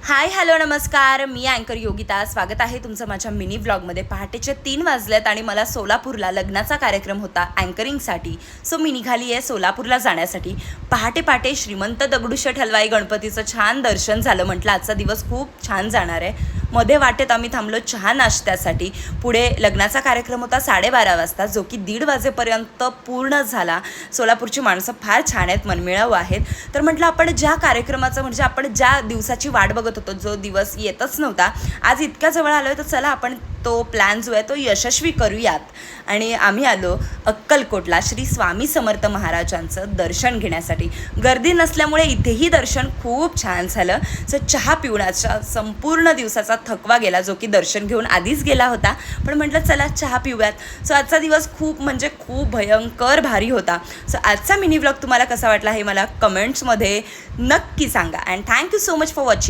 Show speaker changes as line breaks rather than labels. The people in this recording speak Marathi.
हाय हॅलो नमस्कार, मी अँकर योगिता. स्वागत आहे तुमचं माझ्या मिनी व्लॉगमध्ये. पहाटेचे 3 वाजलेत आणि मला सोलापूरला लग्नाचा कार्यक्रम होता अँकरिंगसाठी. सो मी निघाली आहे सोलापूरला जाण्यासाठी. पहाटे पहाटे श्रीमंत दगडूशेठ हलवाई गणपतीचं छान दर्शन झालं. म्हटलं आजचा दिवस खूप छान जाणार आहे. मध्ये वाटेत आम्ही थांबलो चहा नाश्त्यासाठी. पुढे लग्नाचा कार्यक्रम होता 12:30 वाजता, जो की 1:30 वाजेपर्यंत पूर्ण झाला. सोलापूरची माणसं फार छान आहेत, मनमिळाऊ आहेत. तर म्हटलं आपण ज्या कार्यक्रमाचं म्हणजे आपण ज्या दिवसाची वाट बघत होतो, जो दिवस येतच नव्हता, आज इतक्या जवळ आलो आहे, तर चला आपण तो प्लॅन जो आहे तो यशस्वी करूयात. आणि आम्ही आलो अक्कलकोटला श्री स्वामी समर्थ महाराजांचं दर्शन घेण्यासाठी. गर्दी नसल्यामुळे इथेही दर्शन खूप छान झालं. सो चहा पिवण्याचा संपूर्ण दिवसाचा थकवा गेला, जो की दर्शन घेऊन आधीच गेला होता. पण म्हटलं चला चहा पिऊयात. सो आजचा दिवस खूप म्हणजे खूप भयंकर भारी होता. सो आजचा मिनी व्लॉग तुम्हाला कसा वाटला हे मला कमेंट्समध्ये नक्की सांगा. And thank you so much for watching.